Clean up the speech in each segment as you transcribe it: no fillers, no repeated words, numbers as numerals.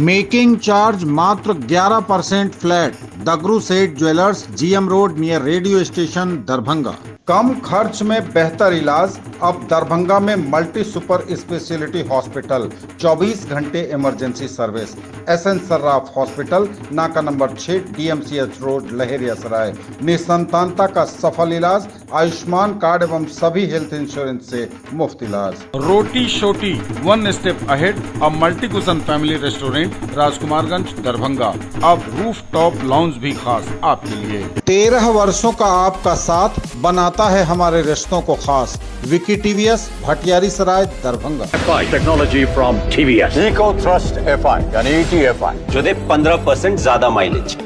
Making charge मात्र 11% flat. Dagru Seth jewellers, GM road near radio station, Darbhanga. कम खर्च में बेहतर इलाज अब दरभंगा में मल्टी सुपर स्पेशलिटी हॉस्पिटल, 24 घंटे emergency service. SN Sarraf hospital, नाका नंबर 6, डीएमसीएच रोड, लहेरियासराय। निसंतानता का सफल इलाज, आयुष्मान कार्ड एवं सभी हेल्थ इंश्योरेंस से मुफ्त इलाज। रोटी शोटी, वन स्टेप अहेड, अब multi cushion family restaurant, Rajkumarganj, Darbhanga. अब रूफ टॉप लाउंज भी खास आपके लिए। 13 वर्षों का आपका साथ बनाता है हमारे रिश्तों को खास। Vicky TVS, Bhatiyari Sarai, Darbhanga. Technology from TVS, eco thrust FI यानी ईटीएफआई, जो दे 15% ज्यादा mileage.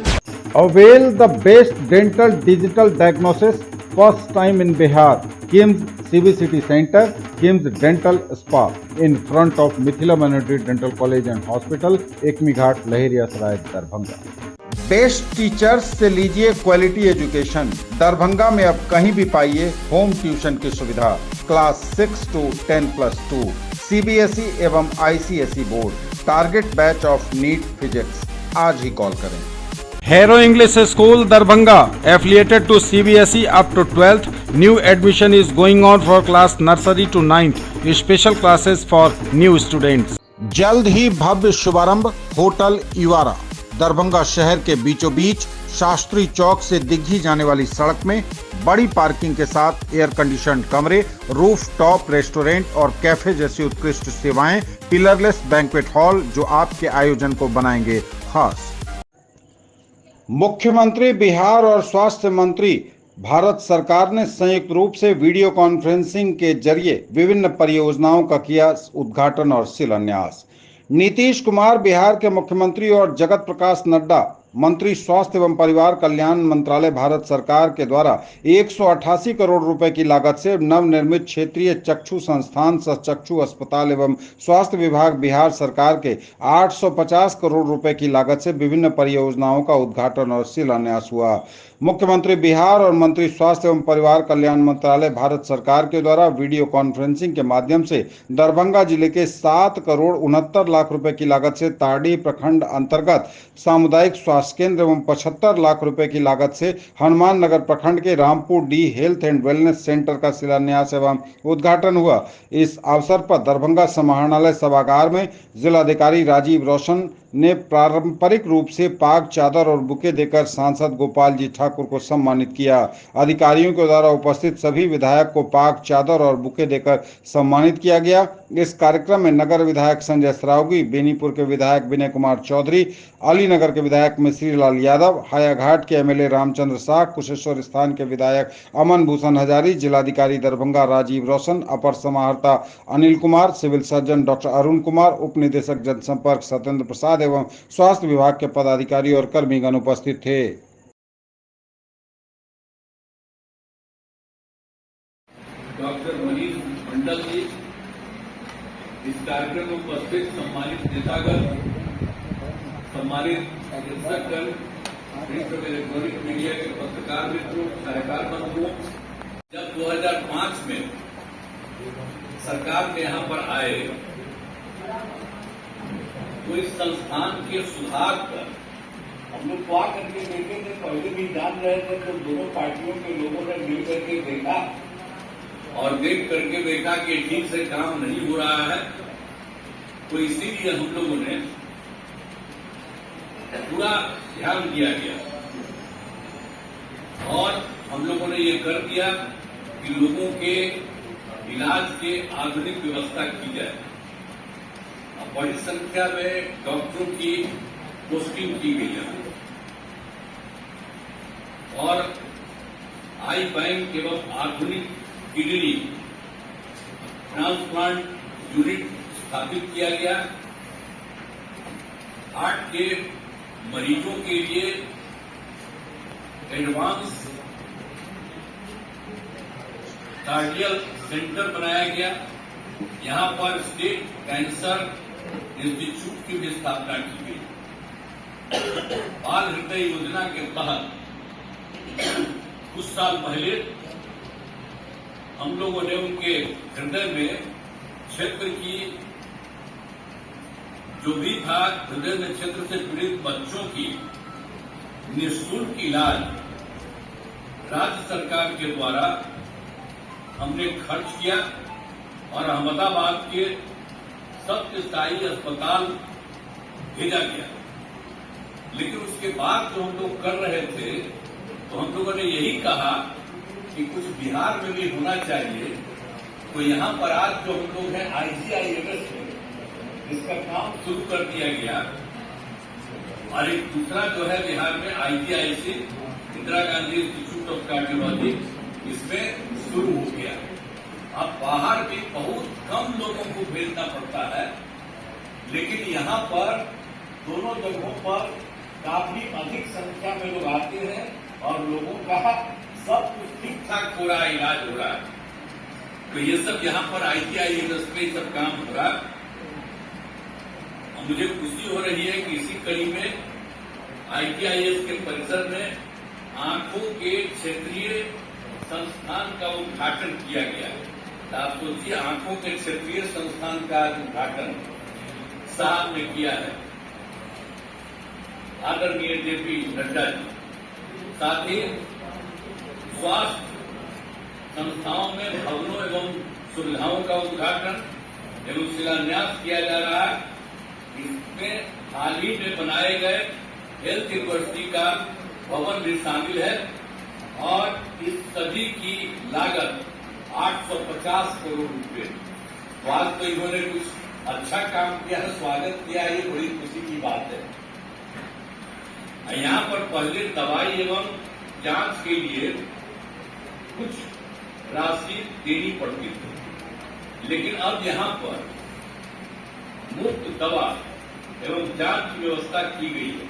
Avail the best dental digital diagnosis, first time in Bihar. KIMS CBCT Center, KIMS Dental Spa, in front of Mithila Minority Dental College and Hospital, Ekmi Ghat, Laheriasarai, Darbhanga. Best teachers से लीजिए quality education. Darbhanga में अब कहीं भी पाइए home tuition की सुविधा। Class 6 to 10+2, CBSE एवं ICSE board. Target batch of NEET physics. आज ही कॉल करें। Hero English School, Darbhanga, affiliated to CBSE up to 12th. New admission is going on for class nursery to 9th. Special classes for new students. जल्द ही भव्य शुभारंभ hotel इवारा। Darbhanga शहर के बीचों बीच शास्त्री चौक से दिग्घी जाने वाली सड़क में बड़ी पार्किंग के साथ एयर कंडीशन कमरे, रूफ टॉप रेस्टोरेंट और कैफे जैसी उत्कृष्ट सेवाएं, पिलरलेस बैंक्वेट हॉल जो आपके आयोजन को बनाएंगे खास। मुख्यमंत्री बिहार और स्वास्थ्य मंत्री भारत सरकार ने संयुक्त रूप से वीडियो कॉन्फ्रेंसिंग के जरिए विभिन्न परियोजनाओं का किया उद्घाटन और शिलान्यास। नीतीश कुमार बिहार के मुख्यमंत्री और जगत प्रकाश नड्डा मंत्री स्वास्थ्य एवं परिवार कल्याण मंत्रालय भारत सरकार के द्वारा 188 करोड़ रुपए की लागत से नवनिर्मित क्षेत्रीय चक्षु संस्थान सह चक्षु अस्पताल एवं स्वास्थ्य विभाग बिहार सरकार के 850 करोड़ रुपए की लागत से विभिन्न परियोजनाओं का उद्घाटन और शिलान्यास हुआ। मुख्यमंत्री बिहार और मंत्री स्वास्थ्य एवं परिवार कल्याण मंत्रालय भारत सरकार के द्वारा वीडियो कॉन्फ्रेंसिंग के माध्यम से दरभंगा जिले के 7 करोड़ 69 लाख रुपए की लागत से ताड़ी प्रखंड अंतर्गत सामुदायिक स्वास्थ्य केंद्र एवं 75 लाख रुपए की लागत से हनुमान नगर प्रखंड के Rampur D health and wellness centre का शिलान्यास एवं उद्घाटन हुआ। इस अवसर पर दरभंगा समाहरणालय सभागार में जिलाधिकारी राजीव रोशन ने पारंपरिक रूप से पाग चादर और बुके देकर सांसद गोपाल जी ठाकुर को सम्मानित किया। अधिकारियों के द्वारा उपस्थित सभी विधायक को पाग चादर और बुके देकर सम्मानित किया गया। इस कार्यक्रम में नगर विधायक संजय सरावगी, बेनीपुर के विधायक विनय कुमार चौधरी, अलीनगर के विधायक मिश्री लाल यादव, हायाघाट के एमएलए रामचंद्र शाह, कुशेश्वर स्थान के विधायक अमन भूषण हजारी, जिलाधिकारी दरभंगा राजीव रोशन, अपर समाहर्ता Anil Kumar, civil surgeon doctor Arun Kumar, उप निदेशक जनसंपर्क सत्येंद्र प्रसाद एवं स्वास्थ्य विभाग के पदाधिकारी और कर्मीगण उपस्थित थे। डॉक्टर मनीष मंडल जी, इस कार्यक्रम में उपस्थित सम्मानित नेतागण, सम्मानित चिकित्सकगण, इलेक्ट्रॉनिक मीडिया के पत्रकार मित्रों, सहायकार बंधुओं, जब 2005 में सरकार के यहाँ पर आए तो इस संस्थान के सुधार पर हम लोग क्या करके देखे थे, पहले भी जान रहे थे, तो दोनों पार्टियों के लोगों ने मिल करके देखा और देख करके देखा कि ठीक से काम नहीं हो रहा है, तो इसीलिए हम लोगों ने पूरा ध्यान दिया गया और हम लोगों ने ये कर दिया कि लोगों के इलाज के आधुनिक व्यवस्था की जाए। बड़ी संख्या में डॉक्टरों की पोस्टिंग की गई है और आई बैंक एवं आधुनिक किडनी ट्रांसप्लांट यूनिट स्थापित किया गया। हार्ट के मरीजों के लिए एडवांस कार्डियल सेंटर बनाया गया। यहां पर स्टेट कैंसर इंस्टीट्यूट की भी स्थापना की गई। बाल हृदय योजना के तहत कुछ साल पहले हम लोगों ने उनके हृदय में क्षेत्र की जो भी था हृदय नक्षत्र से पीड़ित बच्चों की निःशुल्क इलाज राज्य सरकार के द्वारा हमने खर्च किया और अहमदाबाद के सत्यसाई अस्पताल भेजा गया। लेकिन उसके बाद जो हम लोग कर रहे थे तो हम लोगों ने यही कहा कि कुछ बिहार में भी होना चाहिए। तो यहां पर आज जो हम लोग हैं IGIMS में इसका काम शुरू कर दिया गया और एक दूसरा जो है बिहार में IGIC Indira Gandhi institute of cardiology इसमें शुरू हो गया। अब बाहर भी बहुत कम लोगों को भेजना पड़ता है, लेकिन यहाँ पर दोनों जगहों पर काफी अधिक संख्या में लोग आते हैं और लोगों का सब कुछ ठीक ठाक हो रहा है, इलाज हो रहा है। तो ये सब यहाँ पर IGIMS में सब काम हो रहा है। मुझे खुशी हो रही है कि इसी कड़ी में IGIS के परिसर में आंखों के क्षेत्रीय संस्थान का उद्घाटन किया गया है। तो आप सोचिए, आंखों के क्षेत्रीय संस्थान का उद्घाटन साहब ने किया है, आदरणीय JP नड्डा जी। साथ ही स्वास्थ्य संस्थाओं में भवनों एवं सुविधाओं का उद्घाटन एवं शिलान्यास किया जा रहा है। इसमें हाल ही में बनाए गए हेल्थ यूनिवर्सिटी का भवन भी शामिल है और इस सभी की लागत 850 करोड़ रुपए। तो आज तो इन्होंने कुछ अच्छा काम किया है, स्वागत किया है, ये बड़ी खुशी की बात है। यहाँ पर पहले दवाई एवं जांच के लिए कुछ राशि देनी पड़ती थी, लेकिन अब यहाँ पर मुफ्त दवा एवं जांच की व्यवस्था की गई है।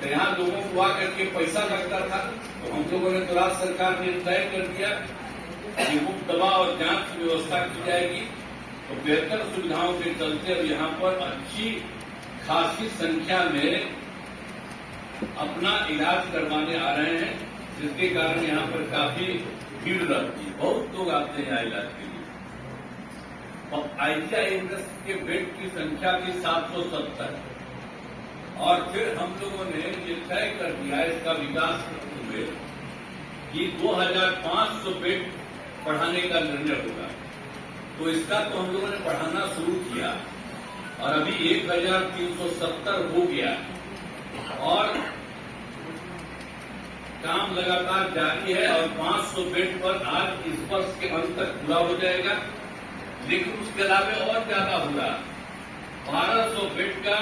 तो यहाँ लोगों को आकर के पैसा लगता था, तो हम लोगों ने तो राज्य सरकार ने तय कर दिया कि मुफ्त दवा और जांच की व्यवस्था की जाएगी। तो बेहतर सुविधाओं के चलते अब यहाँ पर अच्छी खासी संख्या में अपना इलाज करवाने आ रहे हैं, जिसके कारण यहाँ पर काफी भीड़ रहती है, बहुत लोग आते हैं यहाँ इलाज के लिए। और IGIMS के बेड की संख्या थी 770 और फिर हम लोगों ने ये तय कर दिया इसका विकास करते हुए कि 2500 बेड बढ़ाने का निर्णय होगा। तो इसका तो हम लोगों ने बढ़ाना शुरू किया और अभी 1370 हो गया और काम लगातार जारी है और 500 बेड पर आज इस वर्ष के अंत तक पूरा हो जाएगा। लेकिन उसके अलावा और ज्यादा होगा, 1200 बेड का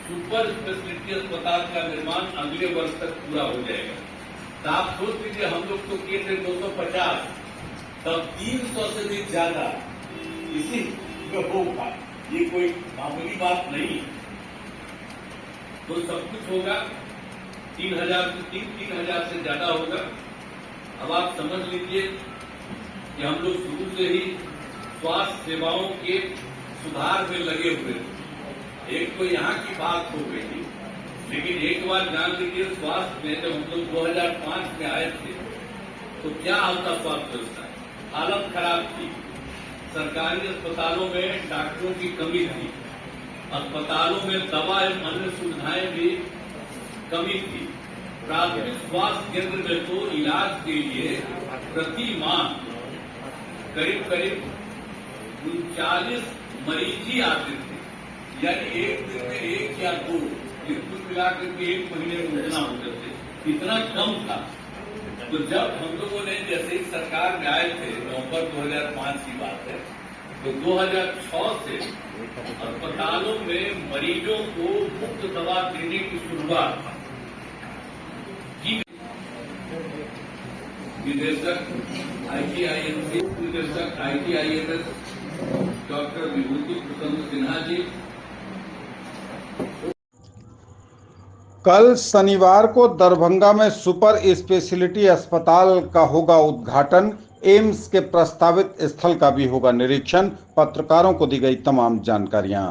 सुपर स्पेशलिटी अस्पताल का निर्माण अगले वर्ष तक पूरा हो जाएगा। तो आप सोच लीजिए, हम लोग तो किए थे 250, तब 300 से भी ज्यादा इसी में होगा। ये कोई मामूली बात नहीं। तो सब कुछ होगा, 3000 से 3000 से ज्यादा होगा। अब आप समझ लीजिए कि हम लोग शुरू से ही स्वास्थ्य सेवाओं के सुधार में लगे हुए थे। एक तो यहाँ की बात हो गई थी, लेकिन एक बार जान लीजिए, स्वास्थ्य में जब हम लोग 2005 में आए थे तो क्या हाल था स्वास्थ्य व्यवस्था, हालत खराब थी। सरकारी अस्पतालों में डॉक्टरों की कमी थी, अस्पतालों में दवा एवं अन्य सुविधाएं भी कमी थी। प्राथमिक स्वास्थ्य केंद्र में तो इलाज के लिए प्रति माह करीब 39 मरीज ही आते थे, यानी एक दिन में 1 या 2, कुल मिलाकर के 1 महीने में उतना होते थे, इतना कम था। तो जब हम लोगों ने जैसे ही सरकार में आए थे, नवंबर 2005 की बात है, तो 2006 से अस्पतालों में मरीजों को मुफ्त दवा देने की शुरुआत की। निदेशक IGIMS डॉक्टर विभूति प्रसन्न सिन्हा जी। कल शनिवार को दरभंगा में सुपर स्पेशलिटी अस्पताल का होगा उद्घाटन। एम्स के प्रस्तावित स्थल का भी होगा निरीक्षण। पत्रकारों को दी गई तमाम जानकारियां।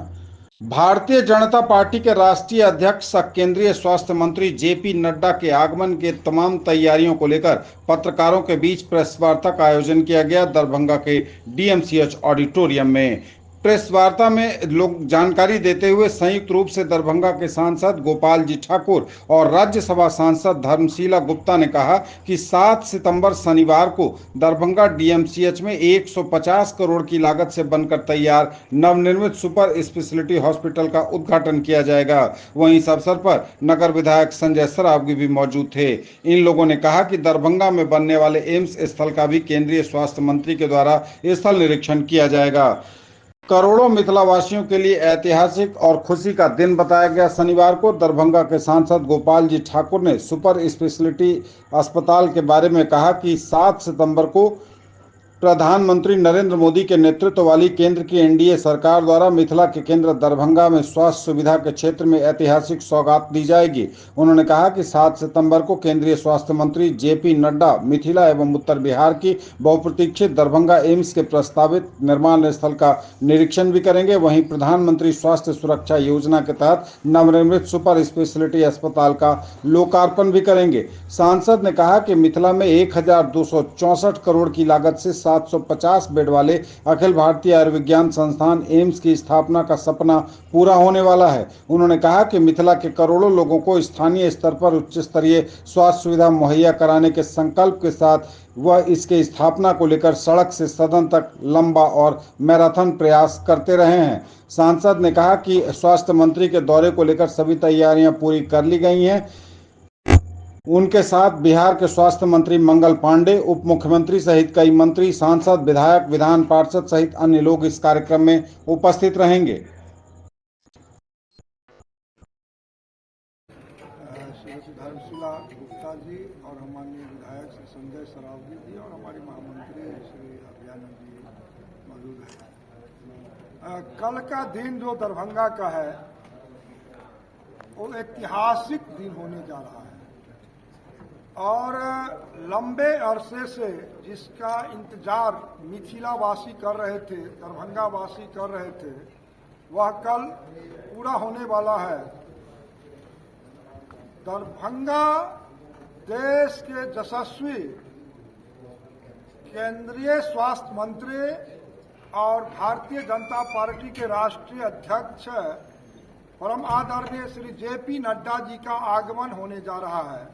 भारतीय जनता पार्टी के राष्ट्रीय अध्यक्ष और केंद्रीय स्वास्थ्य मंत्री JP नड्डा के आगमन के तमाम तैयारियों को लेकर पत्रकारों के बीच प्रेस वार्ता का आयोजन किया गया। दरभंगा के DMCH ऑडिटोरियम में प्रेस वार्ता में लोग जानकारी देते हुए संयुक्त रूप से दरभंगा के सांसद गोपाल जी ठाकुर और राज्यसभा सांसद धर्मशीला गुप्ता ने कहा कि 7 सितंबर शनिवार को दरभंगा डीएमसीएच में 150 करोड़ की लागत से बनकर तैयार नवनिर्मित सुपर स्पेशलिटी हॉस्पिटल का उद्घाटन किया जाएगा। वहीं इस अवसर पर नगर विधायक संजय सरावगी भी मौजूद थे। इन लोगों ने कहा कि दरभंगा में बनने वाले एम्स स्थल का भी केंद्रीय स्वास्थ्य मंत्री के द्वारा स्थल निरीक्षण किया जाएगा। करोड़ों मिथिलावासियों के लिए ऐतिहासिक और खुशी का दिन बताया गया शनिवार को दरभंगा के सांसद गोपाल जी ठाकुर ने सुपर स्पेशलिटी अस्पताल के बारे में कहा कि 7 सितंबर को प्रधानमंत्री नरेंद्र मोदी के नेतृत्व वाली केंद्र की एनडीए सरकार द्वारा मिथिला के केंद्र दरभंगा में स्वास्थ्य सुविधा के क्षेत्र में ऐतिहासिक सौगात दी जाएगी। उन्होंने कहा कि 7 सितंबर को केंद्रीय स्वास्थ्य मंत्री जेपी नड्डा मिथिला एवं उत्तर बिहार की बहुप्रतीक्षित दरभंगा एम्स के प्रस्तावित निर्माण स्थल का निरीक्षण भी करेंगे। वहीं प्रधानमंत्री स्वास्थ्य सुरक्षा योजना के तहत नवनिर्मित सुपर स्पेशलिटी अस्पताल का लोकार्पण भी करेंगे। सांसद ने कहा कि मिथिला में 1264 करोड़ की लागत से 750 बेड वाले अखिल भारतीय आयुर्विज्ञान संस्थान एम्स की स्थापना का सपना पूरा होने वाला है। उन्होंने कहा कि मिथिला के करोड़ों लोगों को स्थानीय स्तर पर उच्च स्तरीय स्वास्थ्य सुविधा मुहैया कराने के संकल्प के साथ वह इसके स्थापना को लेकर सड़क से सदन तक लंबा और मैराथन प्रयास करते रहे हैं। सांसद ने कहा कि स्वास्थ्य मंत्री के दौरे को लेकर सभी तैयारियां पूरी कर ली गई हैं। उनके साथ बिहार के स्वास्थ्य मंत्री मंगल पांडे, उप मुख्यमंत्री सहित कई मंत्री, सांसद, विधायक, विधान पार्षद सहित अन्य लोग इस कार्यक्रम में उपस्थित रहेंगे। श्रीमती धर्मशीला गुप्ता जी और हमारे विधायक श्री संजय सरावगी जी और हमारे महामंत्री श्री अभियानंद जी मौजूद हैं। कल का दिन जो दरभंगा का है वो ऐतिहासिक दिन होने जा रहा है और लंबे अरसे से जिसका इंतजार मिथिला वासी कर रहे थे, दरभंगा वासी कर रहे थे, वह कल पूरा होने वाला है। दरभंगा देश के यशस्वी केंद्रीय स्वास्थ्य मंत्री और भारतीय जनता पार्टी के राष्ट्रीय अध्यक्ष परम आदरणीय श्री जेपी नड्डा जी का आगमन होने जा रहा है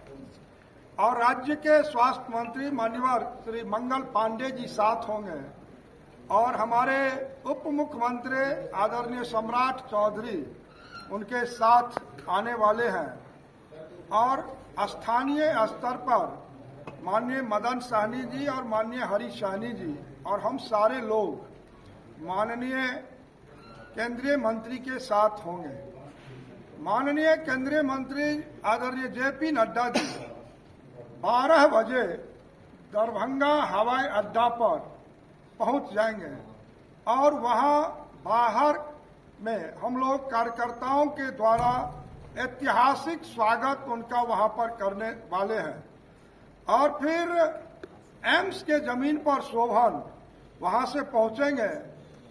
और राज्य के स्वास्थ्य मंत्री माननीय श्री मंगल पांडे जी साथ होंगे और हमारे उप मुख्यमंत्री आदरणीय सम्राट चौधरी उनके साथ आने वाले हैं और स्थानीय स्तर पर माननीय मदन साहनी जी और माननीय हरीश साहनी जी और हम सारे लोग माननीय केंद्रीय मंत्री के साथ होंगे। माननीय केंद्रीय मंत्री आदरणीय जेपी नड्डा जी 12 बजे दरभंगा हवाई अड्डा पर पहुंच जाएंगे और वहां बाहर में हम लोग कार्यकर्ताओं के द्वारा ऐतिहासिक स्वागत उनका वहां पर करने वाले हैं और फिर एम्स के जमीन पर शोभन वहां से पहुंचेंगे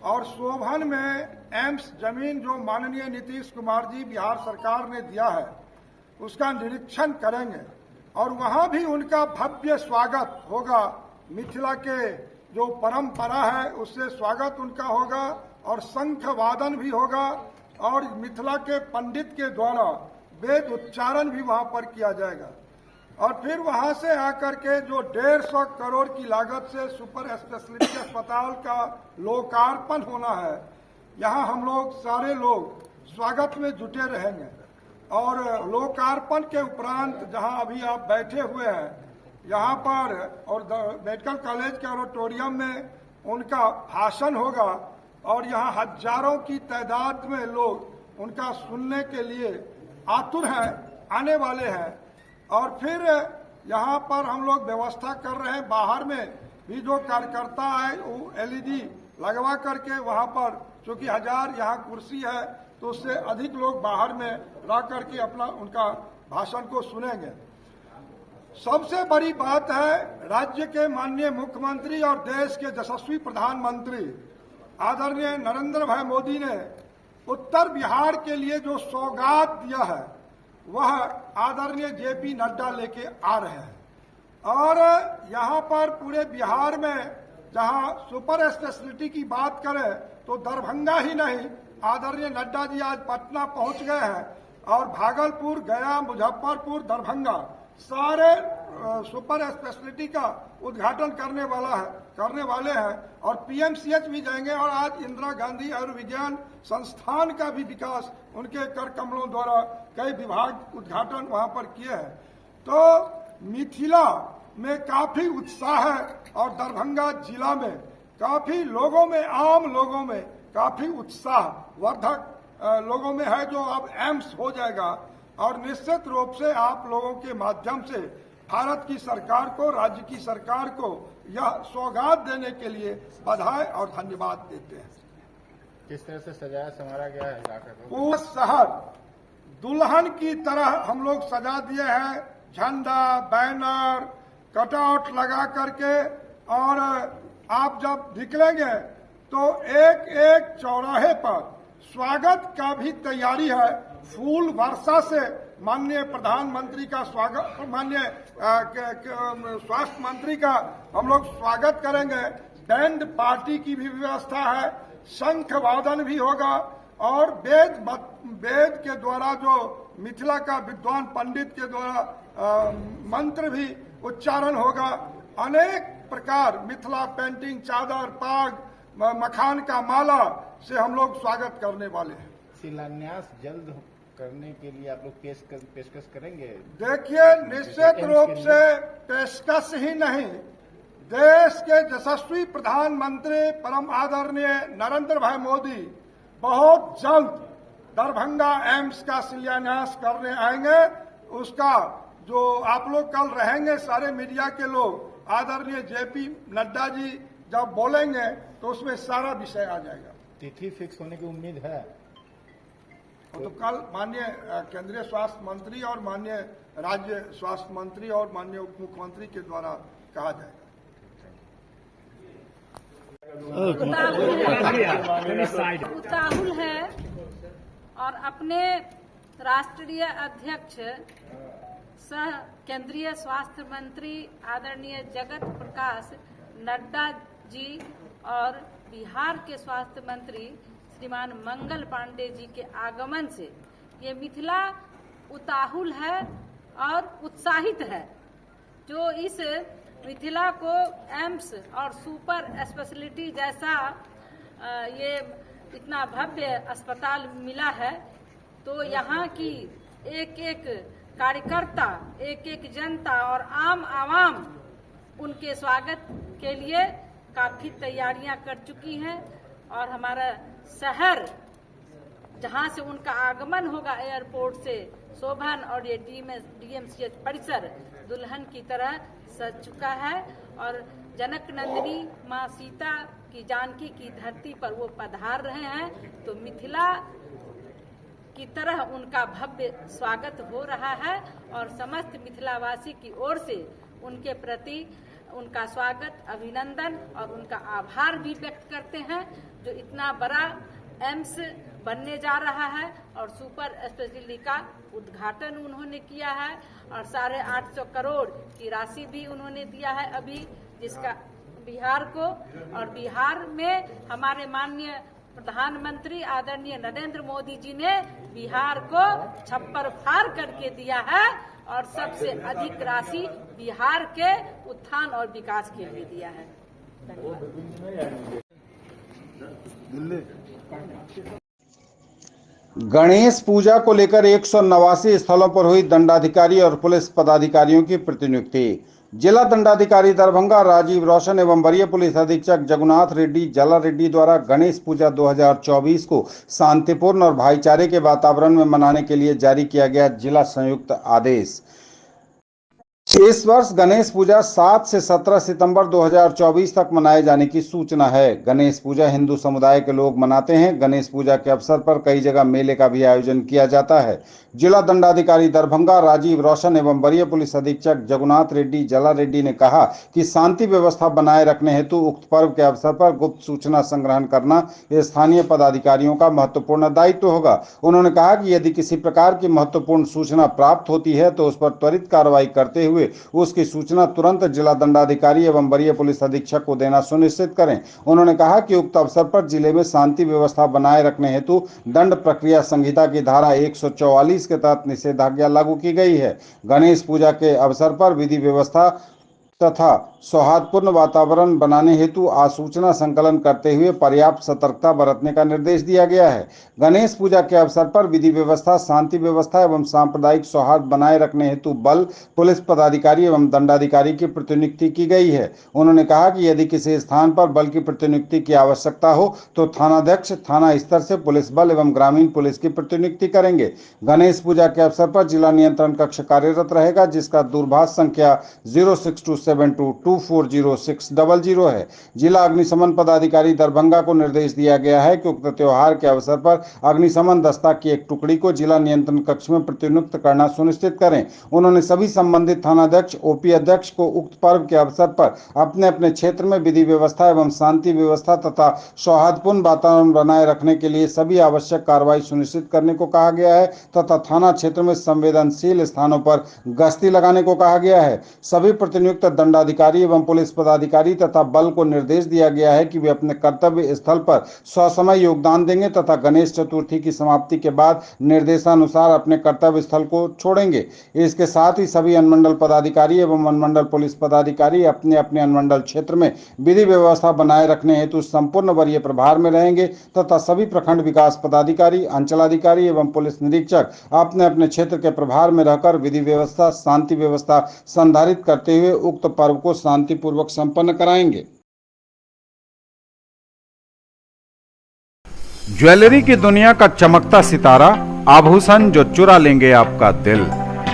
और शोभन में एम्स जमीन जो माननीय नीतीश कुमार जी बिहार सरकार ने दिया है उसका निरीक्षण करेंगे और वहां भी उनका भव्य स्वागत होगा। मिथिला के जो परंपरा है उससे स्वागत उनका होगा और शंख वादन भी होगा और मिथिला के पंडित के द्वारा वेद उच्चारण भी वहां पर किया जाएगा और फिर वहां से आकर के जो 150 करोड़ की लागत से सुपर स्पेशलिटी अस्पताल का लोकार्पण होना है, यहाँ हम लोग सारे लोग स्वागत में जुटे रहेंगे और लोकार्पण के उपरांत जहां अभी आप बैठे हुए हैं यहाँ पर और मेडिकल कॉलेज के ऑडिटोरियम में उनका भाषण होगा और यहाँ हजारों की तादाद में लोग उनका सुनने के लिए आतुर हैं, आने वाले हैं और फिर यहाँ पर हम लोग व्यवस्था कर रहे हैं बाहर में भी जो कार्यकर्ता है वो एलईडी लगवा करके वहाँ पर चूंकि 1000 यहाँ कुर्सी है तो उससे अधिक लोग बाहर में रह करके अपना उनका भाषण को सुनेंगे। सबसे बड़ी बात है राज्य के माननीय मुख्यमंत्री और देश के यशस्वी प्रधानमंत्री आदरणीय नरेंद्र भाई मोदी ने उत्तर बिहार के लिए जो सौगात दिया है वह आदरणीय जेपी नड्डा लेके आ रहे हैं और यहाँ पर पूरे बिहार में जहां सुपर स्पेशलिटी की बात करें तो दरभंगा ही नहीं, आदरणीय नड्डा जी आज पटना पहुंच गए हैं और भागलपुर, गया, मुजफ्फरपुर, दरभंगा सारे सुपर स्पेशलिटी का उद्घाटन करने वाले हैं और पीएमसीएच भी जाएंगे और आज इंदिरा गांधी आयुर्विज्ञान संस्थान का भी विकास उनके कर कमलों द्वारा कई विभाग उद्घाटन वहां पर किए हैं। तो मिथिला में काफी उत्साह है और दरभंगा जिला में काफी लोगों में, आम लोगों में काफी उत्साह वर्धक लोगों में है, जो अब एम्स हो जाएगा और निश्चित रूप से आप लोगों के माध्यम से भारत की सरकार को, राज्य की सरकार को यह सौगात देने के लिए बधाई और धन्यवाद देते हैं। किस तरह से सजाया संवारा गया है इलाका को? पूरा शहर दुल्हन की तरह हम लोग सजा दिए हैं, झंडा, बैनर, कटआउट लगा करके, और आप जब निकलेंगे तो एक एक चौराहे पर स्वागत का भी तैयारी है। फूल वर्षा से माननीय प्रधानमंत्री का स्वागत, माननीय स्वास्थ्य मंत्री का हम लोग स्वागत करेंगे। बैंड पार्टी की भी व्यवस्था है, शंख वादन भी होगा और वेद के द्वारा जो मिथिला का विद्वान पंडित के द्वारा मंत्र भी उच्चारण होगा। अनेक प्रकार मिथिला पेंटिंग, चादर, पाग, मखान का माला से हम लोग स्वागत करने वाले हैं। शिलान्यास जल्द करने के लिए आप लोग पेशकश करेंगे? देखिए, निश्चित रूप से पेशकश ही नहीं, देश के यशस्वी प्रधानमंत्री परम आदरणीय नरेंद्र भाई मोदी बहुत जल्द दरभंगा एम्स का शिलान्यास करने आएंगे। उसका जो आप लोग कल रहेंगे, सारे मीडिया के लोग, आदरणीय जेपी नड्डा जी जब बोलेंगे तो उसमें सारा विषय आ जाएगा। तिथि फिक्स होने की उम्मीद है? तो कल माननीय केंद्रीय स्वास्थ्य मंत्री और माननीय राज्य स्वास्थ्य मंत्री और माननीय उप मुख्यमंत्री के द्वारा कहा जाएगा। उताहुल है और अपने राष्ट्रीय अध्यक्ष सह केंद्रीय स्वास्थ्य मंत्री आदरणीय जगत प्रकाश नड्डा जी और बिहार के स्वास्थ्य मंत्री श्रीमान मंगल पांडे जी के आगमन से ये मिथिला उताहुल है और उत्साहित है। जो इस मिथिला को एम्स और सुपर स्पेशलिटी जैसा ये इतना भव्य अस्पताल मिला है, तो यहाँ की एक एक कार्यकर्ता, एक एक जनता और आम आवाम उनके स्वागत के लिए काफी तैयारियां कर चुकी हैं और हमारा शहर जहां से उनका आगमन होगा एयरपोर्ट से, शोभन और ये डीएमसीएच परिसर दुल्हन की तरह सज चुका है और जनक नंदिनी माँ सीता की, जानकी की धरती पर वो पधार रहे हैं, तो मिथिला की तरह उनका भव्य स्वागत हो रहा है और समस्त मिथिलावासी की ओर से उनके प्रति उनका स्वागत, अभिनंदन और उनका आभार भी व्यक्त करते हैं, जो इतना बड़ा एम्स बनने जा रहा है और सुपर स्पेशलिटी का उद्घाटन उन्होंने किया है और 850 करोड़ की राशि भी उन्होंने दिया है अभी, जिसका बिहार को, और बिहार में हमारे माननीय प्रधानमंत्री आदरणीय नरेंद्र मोदी जी ने बिहार को छप्पर फाड़ करके दिया है और सबसे अधिक राशि बिहार के उत्थान और विकास के लिए दिया है। गणेश पूजा को लेकर 189 स्थलों पर हुई दंडाधिकारी और पुलिस पदाधिकारियों की प्रतिनियुक्ति। जिला दंडाधिकारी दरभंगा राजीव रोशन एवं वरीय पुलिस अधीक्षक जगन्नाथ रेड्डी जला रेड्डी द्वारा गणेश पूजा 2024 को शांतिपूर्ण और भाईचारे के वातावरण में मनाने के लिए जारी किया गया जिला संयुक्त आदेश। इस वर्ष गणेश पूजा 7 से 17 सितंबर 2024 तक मनाए जाने की सूचना है। गणेश पूजा हिंदू समुदाय के लोग मनाते हैं। गणेश पूजा के अवसर पर कई जगह मेले का भी आयोजन किया जाता है। जिला दंडाधिकारी दरभंगा राजीव रोशन एवं वरीय पुलिस अधीक्षक जगन्नाथ रेड्डी जला रेड्डी ने कहा कि शांति व्यवस्था बनाए रखने हेतु उक्त पर्व के अवसर पर गुप्त सूचना संग्रहण करना स्थानीय पदाधिकारियों का महत्वपूर्ण दायित्व होगा। उन्होंने कहा कि यदि किसी प्रकार की महत्वपूर्ण सूचना प्राप्त होती है तो उस पर त्वरित कार्रवाई करते हुए हुए उसकी सूचना तुरंत जिला दंडाधिकारी एवं वरीय पुलिस अधीक्षक को देना सुनिश्चित करें। उन्होंने कहा कि उक्त अवसर पर जिले में शांति व्यवस्था बनाए रखने हेतु दंड प्रक्रिया संहिता की धारा 144 के तहत निषेधाज्ञा लागू की गई है। गणेश पूजा के अवसर पर विधि व्यवस्था तथा सौहार्दपूर्ण वातावरण बनाने हेतु आसूचना संकलन करते हुए पर्याप्त सतर्कता बरतने का निर्देश दिया गया है। गणेश पूजा के अवसर पर विधि व्यवस्था, शांति व्यवस्था एवं सांप्रदायिक सौहार्द बनाए रखने हेतु बल, पुलिस पदाधिकारी एवं दंडाधिकारी की प्रतिनियुक्ति की गई है। उन्होंने कहा कि यदि किसी स्थान पर बल की प्रतिनियुक्ति की आवश्यकता हो तो थानाध्यक्ष थाना स्तर से पुलिस बल एवं ग्रामीण पुलिस की प्रतिनियुक्ति करेंगे। गणेश पूजा के अवसर पर जिला नियंत्रण कक्ष कार्यरत रहेगा, जिसका दूरभाष संख्या 062722406000 है। जिला अग्निशमन पदाधिकारी दरभंगा को निर्देश दिया गया है कि उक्त त्योहार के अवसर पर अग्निशमन दस्ता की एक टुकड़ी को जिला नियंत्रण कक्ष में प्रतिनियुक्त करना सुनिश्चित करें। उन्होंने सभी संबंधित थानाध्यक्ष, ओपी अध्यक्ष को उक्त पर्व के अवसर पर अपने अपने क्षेत्र में विधि व्यवस्था एवं शांति व्यवस्था तथा सौहार्दपूर्ण वातावरण बनाए रखने के लिए सभी आवश्यक कार्रवाई सुनिश्चित करने को कहा गया है तथा थाना क्षेत्र में संवेदनशील स्थानों पर गश्ती लगाने को कहा गया है। सभी प्रतिनियुक्त दंडाधिकारी एवं पुलिस पदाधिकारी तथा बल को निर्देश दिया गया है कि वे अपने कर्तव्य स्थल पर ससमय योगदान देंगे तथा गणेश चतुर्थी की समाप्ति के बाद निर्देशानुसार अपने कर्तव्य स्थल को छोड़ेंगे। इसके साथ ही सभी अनुमंडल पदाधिकारी एवं अनुमंडल पुलिस पदाधिकारी अपने अपने अनुमंडल क्षेत्र में विधि व्यवस्था बनाए रखने हेतु संपूर्ण वरीय प्रभार में रहेंगे तथा सभी प्रखंड विकास पदाधिकारी, अंचलाधिकारी एवं पुलिस निरीक्षक अपने अपने क्षेत्र के प्रभार में रहकर विधि व्यवस्था, शांति व्यवस्था संधारित करते हुए उक्त पर्व को शांतिपूर्वक संपन्न कराएंगे। ज्वेलरी की दुनिया का चमकता सितारा, आभूषण जो चुरा लेंगे आपका दिल।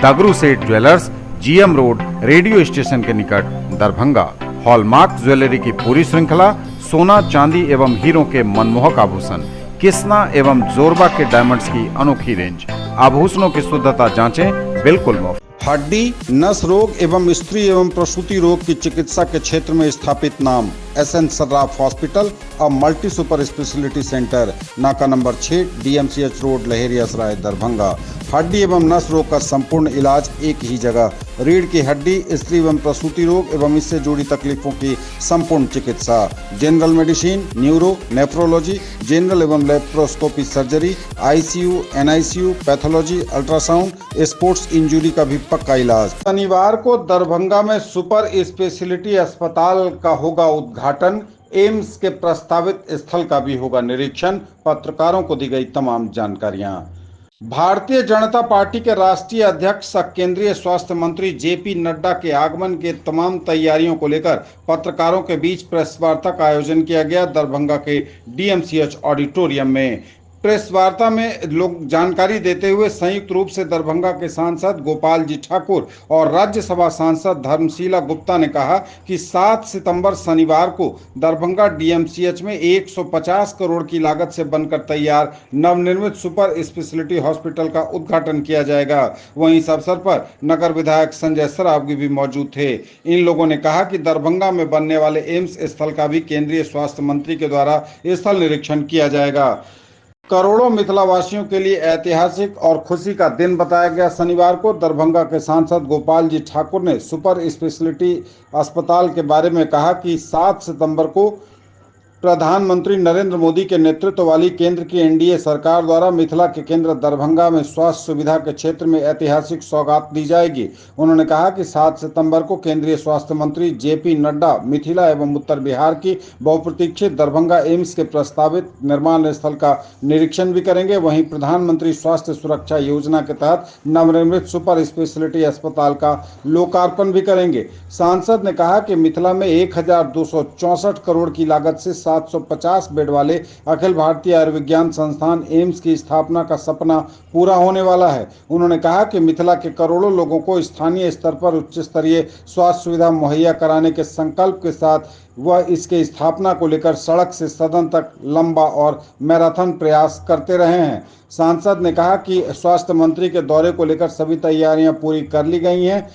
दगरू Seth jewellers, GM road, radio station के निकट, दरभंगा। हॉलमार्क ज्वेलरी की पूरी श्रृंखला, सोना, चांदी एवं हीरों के मनमोहक आभूषण, किस्ना एवं जोरबा के डायमंड्स की अनोखी रेंज। आभूषणों की शुद्धता जांचें बिल्कुल मुफ्त। हड्डी, नस रोग एवं स्त्री एवं प्रसूति रोग की चिकित्सा के क्षेत्र में स्थापित नाम SN Sarraf hospital, a multi super speciality centre, नाका number 6, DMCH road, Laheriasarai, Darbhanga. हड्डी एवं नस रोग का संपूर्ण इलाज एक ही जगह। रीढ़ की हड्डी, स्त्री एवं प्रसूति रोग एवं इससे जुड़ी तकलीफों की संपूर्ण चिकित्सा। General medicine, neuro, nephrology, general एवं laparoscopy surgery, ICU, NICU, pathology, ultrasound, sports injury का भी पक्का इलाज। शनिवार को दरभंगा में सुपर स्पेशलिटी अस्पताल का होगा उद्घाटन। एम्स के प्रस्तावित स्थल का भी होगा निरीक्षण। पत्रकारों को दी गई तमाम जानकारियां। भारतीय जनता पार्टी के राष्ट्रीय अध्यक्ष केंद्रीय स्वास्थ्य मंत्री JP नड्डा के आगमन के तमाम तैयारियों को लेकर पत्रकारों के बीच प्रेस वार्ता का आयोजन किया गया दरभंगा के DMCH ऑडिटोरियम में। प्रेस वार्ता में लोग जानकारी देते हुए संयुक्त रूप से दरभंगा के सांसद गोपाल जी ठाकुर और राज्यसभा सांसद धर्मशीला गुप्ता ने कहा कि 7 सितंबर शनिवार को दरभंगा DMCH में 150 करोड़ की लागत से बनकर तैयार नवनिर्मित सुपर स्पेशलिटी हॉस्पिटल का उद्घाटन किया जाएगा। वहीं इस अवसर पर नगर विधायक संजय सरावगी भी मौजूद थे। इन लोगों ने कहा कि दरभंगा में बनने वाले एम्स स्थल का भी केंद्रीय स्वास्थ्य मंत्री के द्वारा स्थल निरीक्षण किया जाएगा। करोड़ों मिथिलावासियों के लिए ऐतिहासिक और खुशी का दिन बताया गया शनिवार को दरभंगा के सांसद गोपाल जी ठाकुर ने सुपर स्पेशलिटी अस्पताल के बारे में कहा कि 7 सितंबर को प्रधानमंत्री नरेंद्र मोदी के नेतृत्व वाली केंद्र की NDA सरकार द्वारा मिथिला के केंद्र दरभंगा में स्वास्थ्य सुविधा के क्षेत्र में ऐतिहासिक सौगात दी जाएगी। उन्होंने कहा कि 7 सितंबर को केंद्रीय स्वास्थ्य मंत्री JP नड्डा मिथिला एवं उत्तर बिहार की बहुप्रतीक्षित दरभंगा एम्स के प्रस्तावित निर्माण स्थल का निरीक्षण भी करेंगे। वहीं प्रधानमंत्री स्वास्थ्य सुरक्षा योजना के तहत नवनिर्मित सुपर स्पेशलिटी अस्पताल का लोकार्पण भी करेंगे। सांसद ने कहा कि मिथिला में 1264 करोड़ की लागत से 750 बेड वाले अखिल भारतीय आयुर्विज्ञान संस्थान एम्स की स्थापना का सपना पूरा होने वाला है। उन्होंने कहा कि मिथिला के करोड़ों लोगों को स्थानीय स्तर पर उच्च स्तरीय स्वास्थ्य सुविधा मुहैया कराने के संकल्प के साथ वह इसके स्थापना को लेकर सड़क से सदन तक लंबा और मैराथन प्रयास करते रहे हैं। सांसद ने कहा कि स्वास्थ्य मंत्री के दौरे को लेकर सभी तैयारियां पूरी कर ली गई हैं।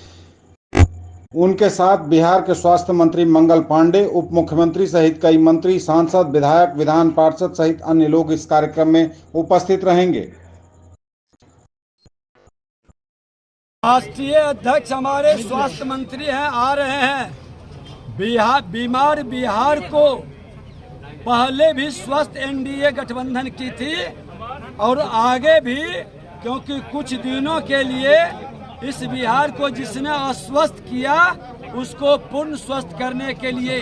उनके साथ बिहार के स्वास्थ्य मंत्री मंगल पांडे, उप मुख्यमंत्री सहित कई मंत्री, सांसद, विधायक, विधान पार्षद सहित अन्य लोग इस कार्यक्रम में उपस्थित रहेंगे। राष्ट्रीय अध्यक्ष हमारे स्वास्थ्य मंत्री हैं, आ रहे हैं। बीमार बिहार को पहले भी स्वस्थ एनडीए गठबंधन की थी और आगे भी, क्योंकि कुछ दिनों के लिए इस बिहार को जिसने अस्वस्थ किया उसको पूर्ण स्वस्थ करने के लिए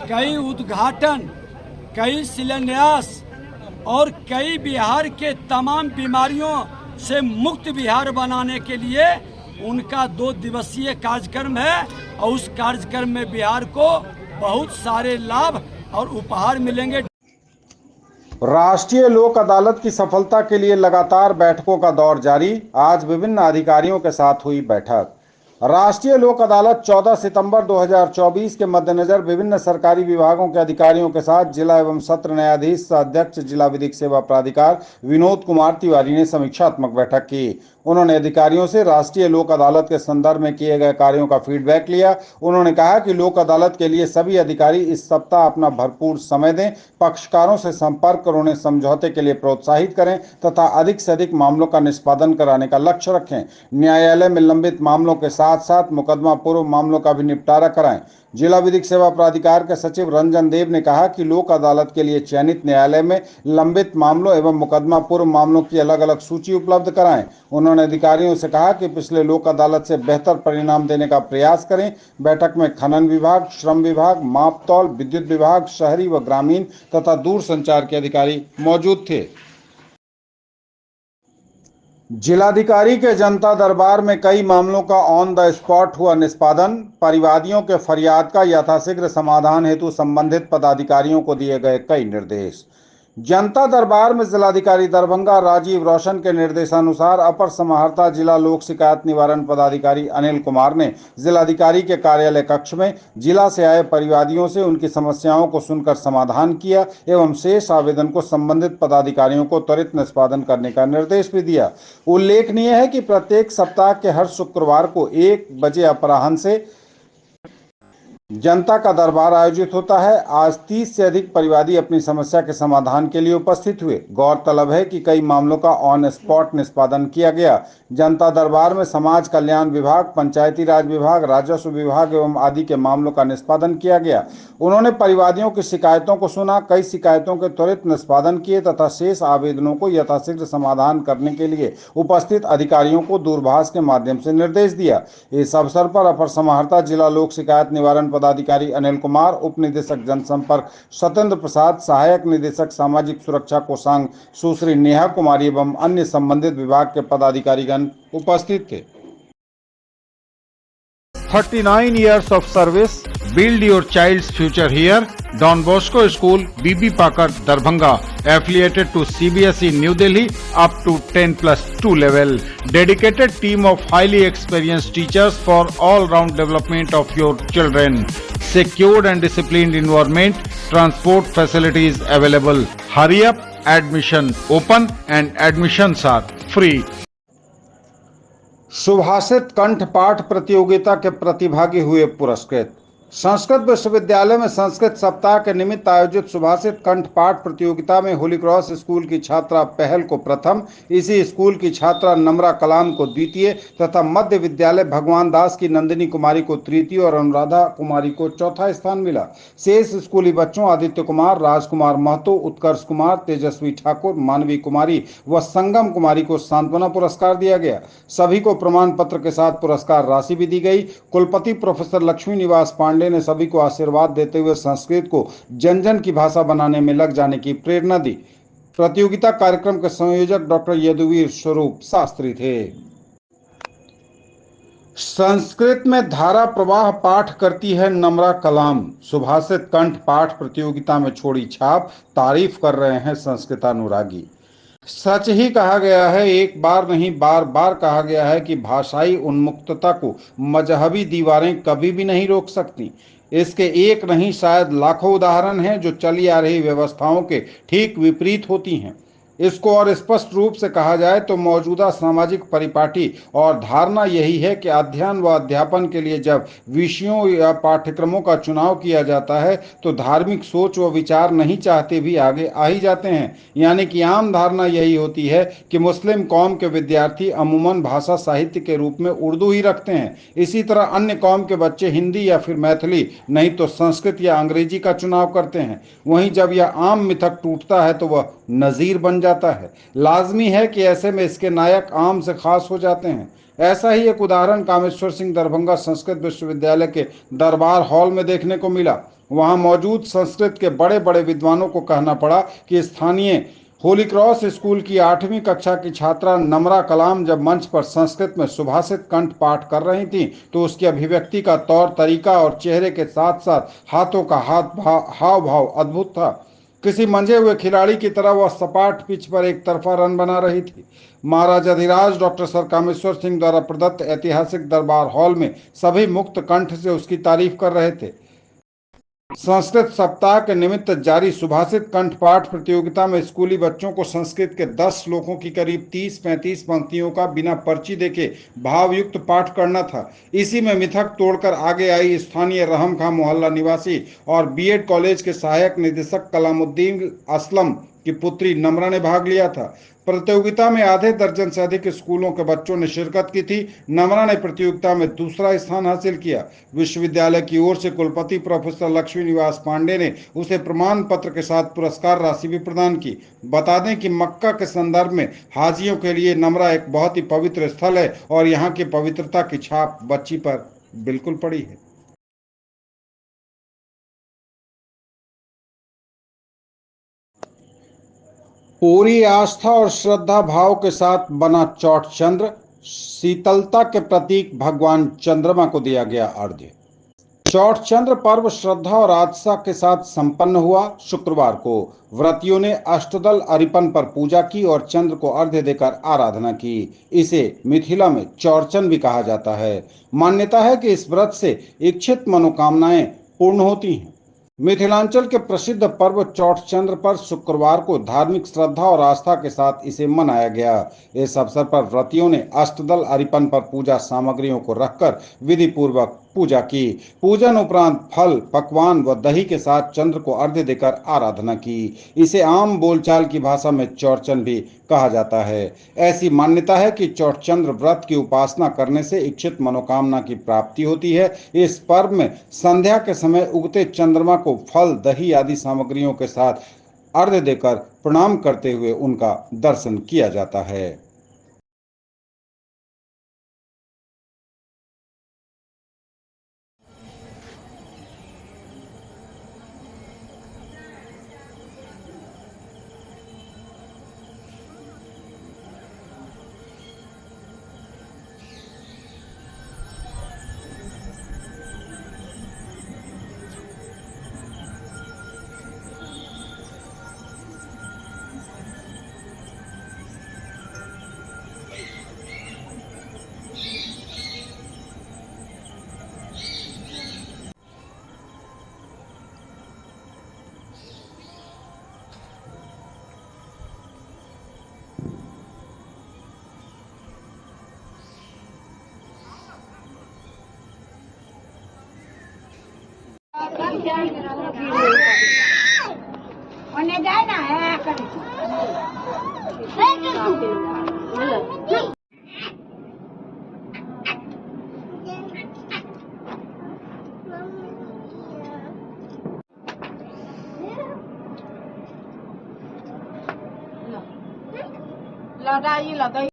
कई उद्घाटन, कई शिलान्यास और कई बिहार के तमाम बीमारियों से मुक्त बिहार बनाने के लिए उनका 2 दिवसीय कार्यक्रम है और उस कार्यक्रम में बिहार को बहुत सारे लाभ और उपहार मिलेंगे। राष्ट्रीय लोक अदालत की सफलता के लिए लगातार बैठकों का दौर जारी। आज विभिन्न अधिकारियों के साथ हुई बैठक। राष्ट्रीय लोक अदालत 14 सितंबर 2024 के मद्देनजर विभिन्न सरकारी विभागों के अधिकारियों के साथ जिला एवं सत्र न्यायाधीश सह अध्यक्ष जिला विधिक सेवा प्राधिकार विनोद कुमार तिवारी ने समीक्षात्मक बैठक की। उन्होंने अधिकारियों से राष्ट्रीय लोक अदालत के संदर्भ में किए गए कार्यों का फीडबैक लिया। उन्होंने कहा कि लोक अदालत के लिए सभी अधिकारी इस सप्ताह अपना भरपूर समय दें, पक्षकारों से संपर्क कर उन्हें समझौते के लिए प्रोत्साहित करें तथा अधिक से अधिक मामलों का निष्पादन कराने का लक्ष्य रखें। न्यायालय में लंबित मामलों के साथ साथ मुकदमा पूर्व मामलों का भी निपटारा कराएं। जिला विधिक सेवा प्राधिकार के सचिव रंजन देव ने कहा कि लोक अदालत के लिए चयनित न्यायालय में लंबित मामलों एवं मुकदमा पूर्व मामलों की अलग अलग सूची उपलब्ध कराएं। उन्होंने अधिकारियों से कहा कि पिछले लोक अदालत से बेहतर परिणाम देने का प्रयास करें। बैठक में खनन विभाग, श्रम विभाग, मापतौल, विद्युत विभाग, शहरी व ग्रामीण तथा दूरसंचार के अधिकारी मौजूद थे। जिलाधिकारी के जनता दरबार में कई मामलों का ऑन द स्पॉट हुआ निष्पादन। परिवादियों के फरियाद का यथाशीघ्र समाधान हेतु संबंधित पदाधिकारियों को दिए गए कई निर्देश। जनता दरबार में जिलाधिकारी दरभंगा राजीव रोशन के निर्देशानुसार अपर समाहर्ता जिला लोक शिकायत निवारण पदाधिकारी अनिल कुमार ने जिलाधिकारी के कार्यालय कक्ष में जिला से आए परिवादियों से उनकी समस्याओं को सुनकर समाधान किया एवं शेष आवेदन को संबंधित पदाधिकारियों को त्वरित निष्पादन करने का निर्देश भी दिया। उल्लेखनीय है कि प्रत्येक सप्ताह के हर शुक्रवार को 1 बजे अपराह्न से जनता का दरबार आयोजित होता है। आज 30 से अधिक परिवादी अपनी समस्या के समाधान के लिए उपस्थित हुए। गौरतलब है कि कई मामलों का ऑन स्पॉट निष्पादन किया गया। जनता दरबार में समाज कल्याण विभाग, पंचायती राज विभाग, राजस्व विभाग एवं आदि के मामलों का निष्पादन किया गया। उन्होंने परिवादियों की शिकायतों को सुना, कई शिकायतों के त्वरित निष्पादन किए तथा शेष आवेदनों को यथाशीघ्र समाधान करने के लिए उपस्थित अधिकारियों को दूरभाष के माध्यम से निर्देश दिया। इस अवसर पर अपर समाहर्ता जिला लोक शिकायत निवारण पदाधिकारी अनिल कुमार, उप निदेशक जनसंपर्क सत्येंद्र प्रसाद, सहायक निदेशक सामाजिक सुरक्षा कोषांग सुश्री नेहा कुमारी एवं अन्य संबंधित विभाग के पदाधिकारीगण उपस्थित थे। 39 years of service, build your child's future here. Don Bosco School, BB Pakar, Darbhanga, affiliated to CBSE New Delhi up to 10+2 level. Dedicated team of highly experienced teachers for all-round development of your children. Secured and disciplined environment, transport facilities available. Hurry up, admission open and admissions are free. सुभाषित कंठपाठ प्रतियोगिता के प्रतिभागी हुए पुरस्कृत। संस्कृत विश्वविद्यालय में संस्कृत सप्ताह के निमित्त आयोजित सुभाषित कंठपाठ प्रतियोगिता में होली क्रॉस स्कूल की छात्रा पहल को प्रथम, इसी स्कूल की छात्रा नम्रा कलाम को द्वितीय तथा मध्य विद्यालय भगवान दास की नंदिनी कुमारी को तृतीय और अनुराधा कुमारी को चौथा स्थान मिला। शेष स्कूली बच्चों आदित्य कुमार, राजकुमार महतो, उत्कर्ष कुमार, तेजस्वी ठाकुर, मानवी कुमारी व संगम कुमारी को सांत्वना पुरस्कार दिया गया। सभी को प्रमाण पत्र के साथ पुरस्कार राशि भी दी गई। कुलपति प्रोफेसर लक्ष्मी निवास पांडे ने सभी को आशीर्वाद देते हुए संस्कृत को जन जन की भाषा बनाने में लग जाने की प्रेरणा दी। प्रतियोगिता कार्यक्रम के संयोजक डॉक्टर यदुवीर स्वरूप शास्त्री थे। संस्कृत में धारा प्रवाह पाठ करती है नम्रा कलाम। सुभाषित कंठ पाठ प्रतियोगिता में छोड़ी छाप, तारीफ कर रहे हैं संस्कृतानुरागी। सच ही कहा गया है, एक बार नहीं बार बार कहा गया है कि भाषाई उन्मुक्तता को मजहबी दीवारें कभी भी नहीं रोक सकती। इसके एक नहीं शायद लाखों उदाहरण हैं जो चली आ रही व्यवस्थाओं के ठीक विपरीत होती हैं। इसको और स्पष्ट रूप से कहा जाए तो मौजूदा सामाजिक परिपाटी और धारणा यही है कि अध्ययन व अध्यापन के लिए जब विषयों या पाठ्यक्रमों का चुनाव किया जाता है तो धार्मिक सोच व विचार नहीं चाहते भी आगे आ ही जाते हैं। यानी कि आम धारणा यही होती है कि मुस्लिम कौम के विद्यार्थी अमूमन भाषा साहित्य के रूप में उर्दू ही रखते हैं। इसी तरह अन्य कौम के बच्चे हिंदी या फिर मैथिली नहीं तो संस्कृत या अंग्रेजी का चुनाव करते हैं। वहीं जब यह आम मिथक टूटता है तो वह नजीर बन जाता है। लाजमी है कि ऐसे में इसके नायक आम से खास हो जाते हैं। ऐसा ही एक उदाहरण कामेश्वर सिंह दरभंगा संस्कृत विश्वविद्यालय के दरबार हॉल में देखने को मिला। वहां मौजूद संस्कृत के बड़े बड़े विद्वानों को कहना पड़ा कि स्थानीय होली क्रॉस स्कूल की 8वीं कक्षा की छात्रा नम्रा कलाम जब मंच पर संस्कृत में सुभाषित कंठ पाठ कर रही थी तो उसकी अभिव्यक्ति का तौर तरीका और चेहरे के साथ साथ हाथों का हाव भाव अद्भुत था। किसी मंझे हुए खिलाड़ी की तरह वह सपाट पिच पर एक तरफा रन बना रही थी। महाराज अधिराज डॉक्टर सर कामेश्वर सिंह द्वारा प्रदत्त ऐतिहासिक दरबार हॉल में सभी मुक्त कंठ से उसकी तारीफ कर रहे थे। संस्कृत सप्ताह के निमित्त जारी सुभाषित कंठ पाठ प्रतियोगिता में स्कूली बच्चों को संस्कृत के 10 श्लोकों की करीब 30-35 पंक्तियों का बिना पर्ची देके भावयुक्त पाठ करना था। इसी में मिथक तोड़कर आगे आई स्थानीय रहम खां मोहल्ला निवासी और बीएड कॉलेज के सहायक निदेशक कलामुद्दीन असलम की पुत्री नम्रा ने भाग लिया था। प्रतियोगिता में आधे दर्जन से अधिक स्कूलों के बच्चों ने शिरकत की थी। नम्रा ने प्रतियोगिता में दूसरा स्थान हासिल किया। विश्वविद्यालय की ओर से कुलपति प्रोफेसर लक्ष्मी निवास पांडे ने उसे प्रमाण पत्र के साथ पुरस्कार राशि भी प्रदान की। बता दें कि मक्का के संदर्भ में हाजियों के लिए नम्रा एक बहुत ही पवित्र स्थल है और यहाँ की पवित्रता की छाप बच्ची पर बिल्कुल पड़ी है। पूरी आस्था और श्रद्धा भाव के साथ बना चौठ चंद्र, शीतलता के प्रतीक भगवान चंद्रमा को दिया गया अर्घ्य। चौठ चंद्र पर्व श्रद्धा और आस्था के साथ संपन्न हुआ। शुक्रवार को व्रतियों ने अष्टदल अरिपन पर पूजा की और चंद्र को अर्घ्य देकर आराधना की। इसे मिथिला में चौरचन भी कहा जाता है। मान्यता है कि इस व्रत से इच्छित मनोकामनाएं पूर्ण होती हैं। मिथिलांचल के प्रसिद्ध पर्व चौठ चंद्र पर शुक्रवार को धार्मिक श्रद्धा और आस्था के साथ इसे मनाया गया। इस अवसर पर व्रतियों ने अष्टदल अरिपन पर पूजा सामग्रियों को रखकर विधि पूर्वक पूजा की। पूजन उपरांत फल, पकवान व दही के साथ चंद्र को अर्घ्य देकर आराधना की। इसे आम बोलचाल की भाषा में चौरचन भी कहा जाता है। ऐसी मान्यता है कि चौठ चंद्र व्रत की उपासना करने से इच्छित मनोकामना की प्राप्ति होती है। इस पर्व में संध्या के समय उगते चंद्रमा को फल, दही आदि सामग्रियों के साथ अर्घ्य देकर प्रणाम करते हुए उनका दर्शन किया जाता है। जाए ना है लड़ाई